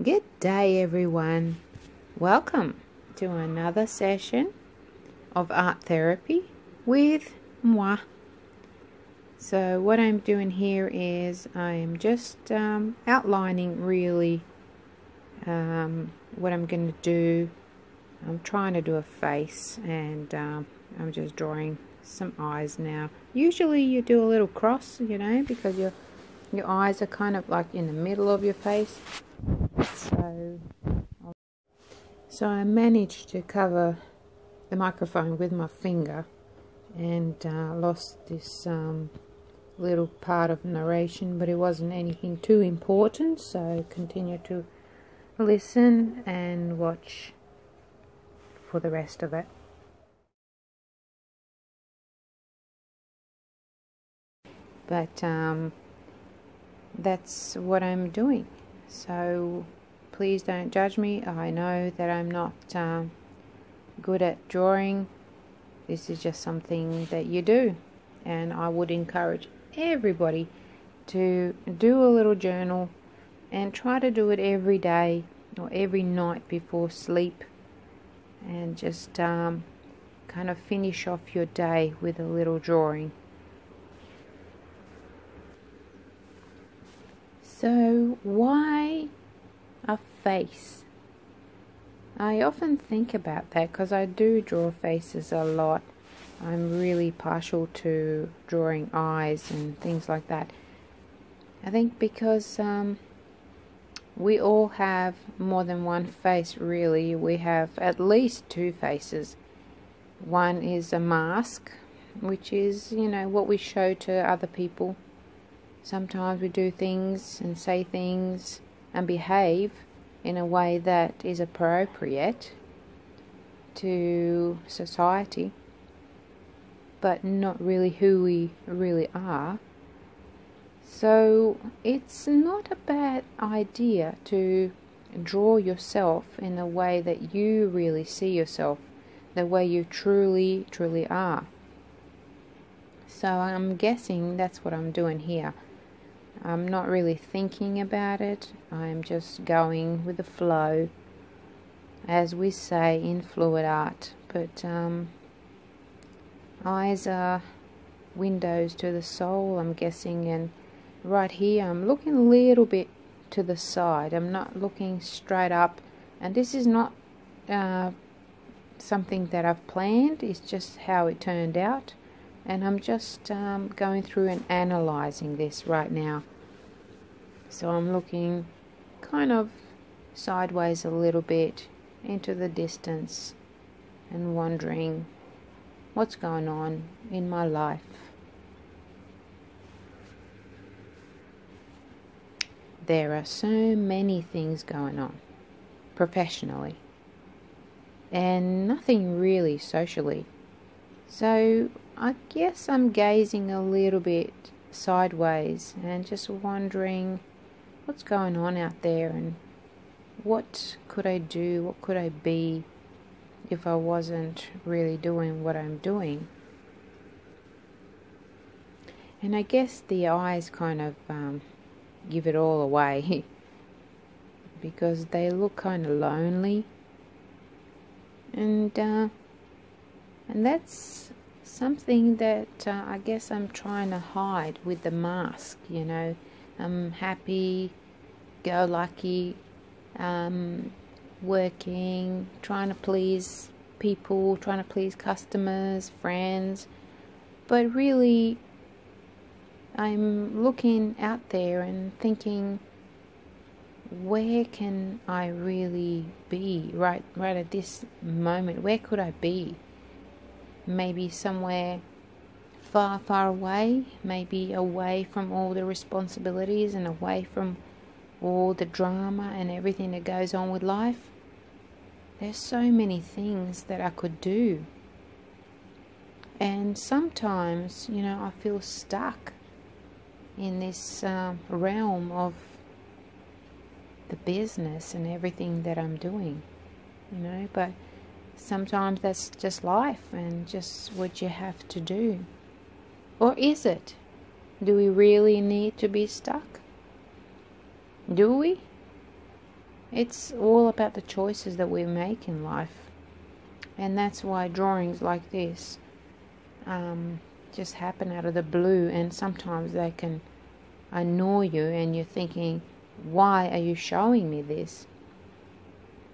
Good day, everyone. Welcome to another session of art therapy with moi. So what I'm doing here is I'm just outlining really what I'm going to do. I'm trying to do a face, and I'm just drawing some eyes now. Usually you do a little cross, because your eyes are kind of like in the middle of your face. So I managed to cover the microphone with my finger and lost this little part of narration, but it wasn't anything too important, so continue to listen and watch for the rest of it. But that's what I'm doing, so please don't judge me. I know that I'm not good at drawing. This is just something that you do, and I would encourage everybody to do a little journal and try to do it every day or every night before sleep, and just kind of finish off your day with a little drawing. So why a face? I often think about that because I do draw faces a lot. I'm really partial to drawing eyes and things like that. I think because we all have more than one face, really. We have at least two faces. One is a mask, which is, what we show to other people. Sometimes we do things and say things and behave in a way that is appropriate to society, but not really who we really are. So it's not a bad idea to draw yourself in the way that you really see yourself, the way you truly are. So I'm guessing that's what I'm doing here. I'm not really thinking about it. I'm just going with the flow, as we say in fluid art. But eyes are windows to the soul, I'm guessing. And right here, I'm looking a little bit to the side. I'm not looking straight up. And this is not something that I've planned. It's just how it turned out. And I'm just going through and analyzing this right now. So I'm looking kind of sideways a little bit into the distance and wondering what's going on in my life. There are so many things going on professionally and nothing really socially. So I guess I'm gazing a little bit sideways and just wondering what's going on out there, and what could I do, what could I be if I wasn't really doing what I'm doing. And I guess the eyes kind of give it all away because they look kind of lonely, and that's something that I guess I'm trying to hide with the mask. I'm happy, go lucky, working, trying to please people, trying to please customers, friends, but really I'm looking out there and thinking, where can I really be right at this moment? Where could I be? Maybe somewhere far away, maybe away from all the responsibilities and away from all the drama and everything that goes on with life. There's so many things that I could do, and sometimes I feel stuck in this realm of the business and everything that I'm doing, but sometimes that's just life and just what you have to do. Or is it? Do we really need to be stuck? Do we? It's all about the choices that we make in life. And that's why drawings like this just happen out of the blue, and sometimes they can annoy you and you're thinking, why are you showing me this?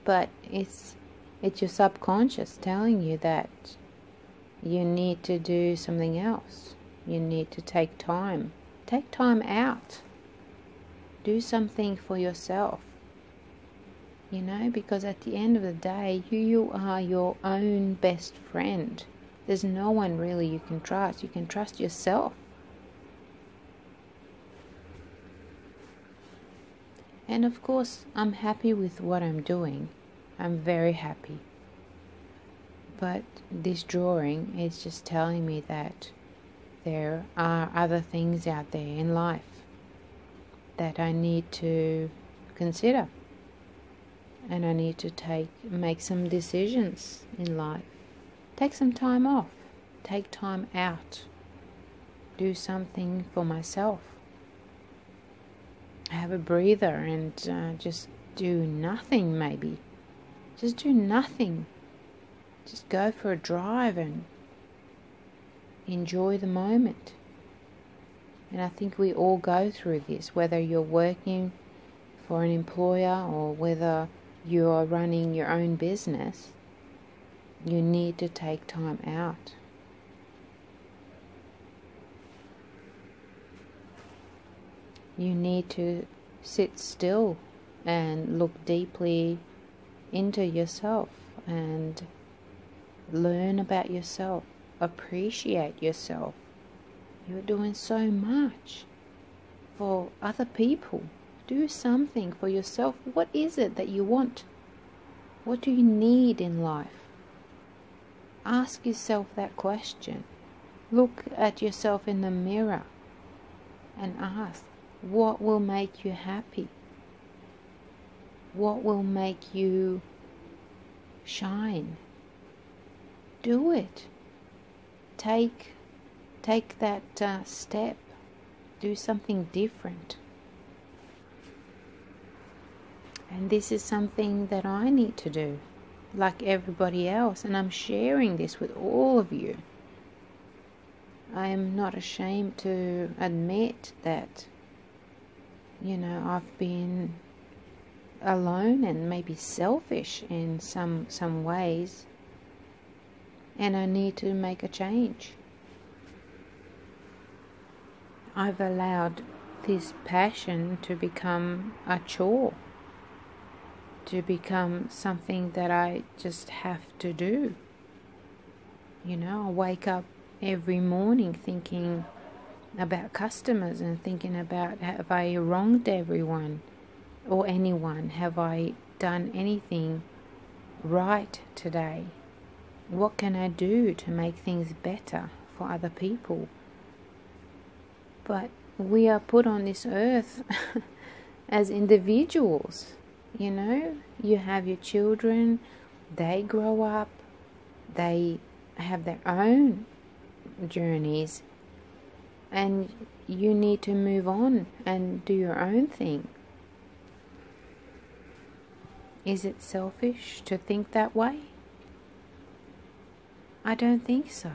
But it's your subconscious telling you that you need to do something else. You need to take time out, do something for yourself, because at the end of the day, you are your own best friend. There's no one really you can trust. You can trust yourself. And of course, I'm happy with what I'm doing. I'm very happy. But this drawing is just telling me that there are other things out there in life that I need to consider. And I need to make some decisions in life. Take some time off. Take time out. Do something for myself. Have a breather and just do nothing maybe. Just do nothing. Just go for a drive and enjoy the moment. And I think we all go through this, whether you're working for an employer or whether you are running your own business. You need to take time out. You need to sit still and look deeply into yourself and learn about yourself, appreciate yourself. You're doing so much for other people. Do something for yourself. What is it that you want? What do you need in life? Ask yourself that question. Look at yourself in the mirror and ask, what will make you happy? What will make you shine? Do it. Take that step. Do something different. And this is something that I need to do, like everybody else, and I'm sharing this with all of you. I am not ashamed to admit that, I've been alone and maybe selfish in some ways, and I need to make a change. I've allowed this passion to become a chore, to become something that I just have to do. I wake up every morning thinking about customers and thinking about, have I wronged everyone or anyone? Have I done anything right today? What can I do to make things better for other people? But we are put on this earth as individuals. You have your children, they grow up, they have their own journeys, and you need to move on and do your own thing. Is it selfish to think that way? I don't think so.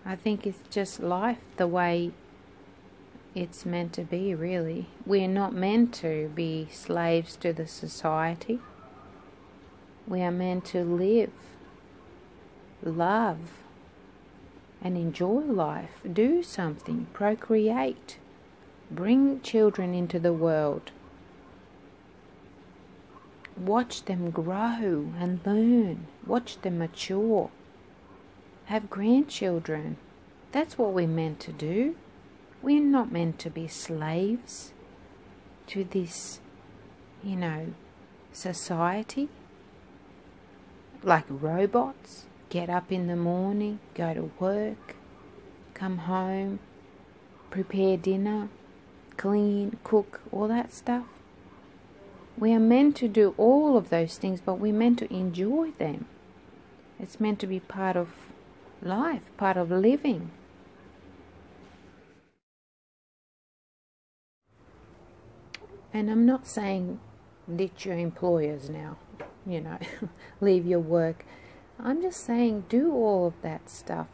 I think it's just life the way it's meant to be, really. We're not meant to be slaves to the society. We are meant to live, love, and enjoy life. Do something, procreate, bring children into the world. Watch them grow and learn. Watch them mature. Have grandchildren. That's what we're meant to do. We're not meant to be slaves to this, society. Like robots. Get up in the morning, go to work, come home, prepare dinner, clean, cook, all that stuff. We are meant to do all of those things, but we're meant to enjoy them. It's meant to be part of life, part of living. And I'm not saying ditch your employers now, leave your work. I'm just saying, do all of that stuff,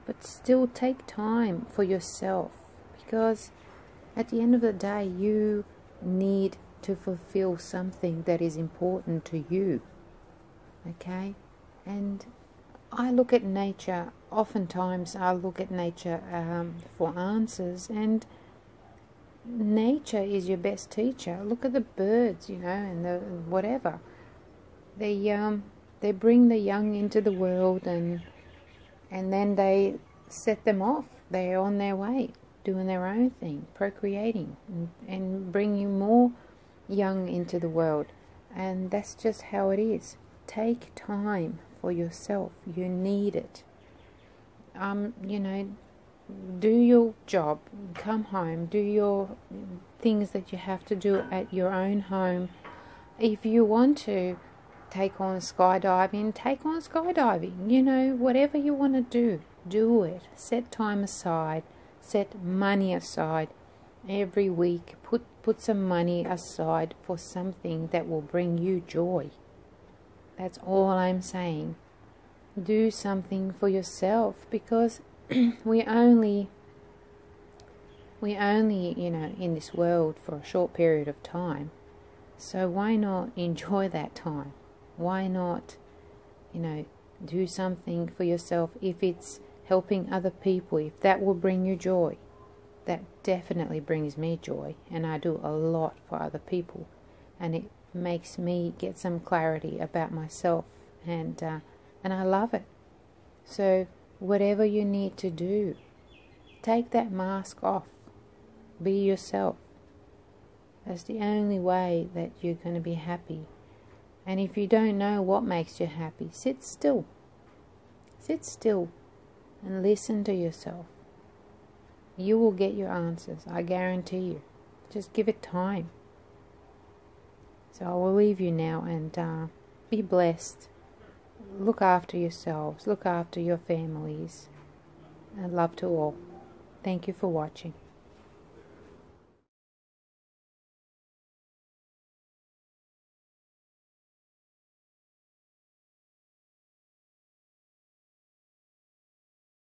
but still take time for yourself, because at the end of the day, you need to fulfill something that is important to you. Okay? And I look at nature, oftentimes I look at nature for answers, and nature is your best teacher. Look at the birds, and the whatever. They bring the young into the world, and then they set them off. They're on their way, doing their own thing, procreating, and bringing more young into the world. And that's just how it is. Take time for yourself. You need it. Do your job, come home, do your things that you have to do at your own home. If you want to take on skydiving, take on skydiving. Whatever you want to do it. Set time aside, set money aside every week. Put some money aside for something that will bring you joy. That's all I'm saying. Do something for yourself, because we only in this world for a short period of time. So why not enjoy that time? Why not, do something for yourself? If it's helping other people, if that will bring you joy, that definitely brings me joy, and I do a lot for other people, and it makes me get some clarity about myself, and I love it. So whatever you need to do, take that mask off. Be yourself. That's the only way that you're going to be happy. And if you don't know what makes you happy, sit still. Sit still and listen to yourself. You will get your answers, I guarantee you. Just give it time. So I will leave you now, and be blessed. Look after yourselves. Look after your families. And love to all. Thank you for watching.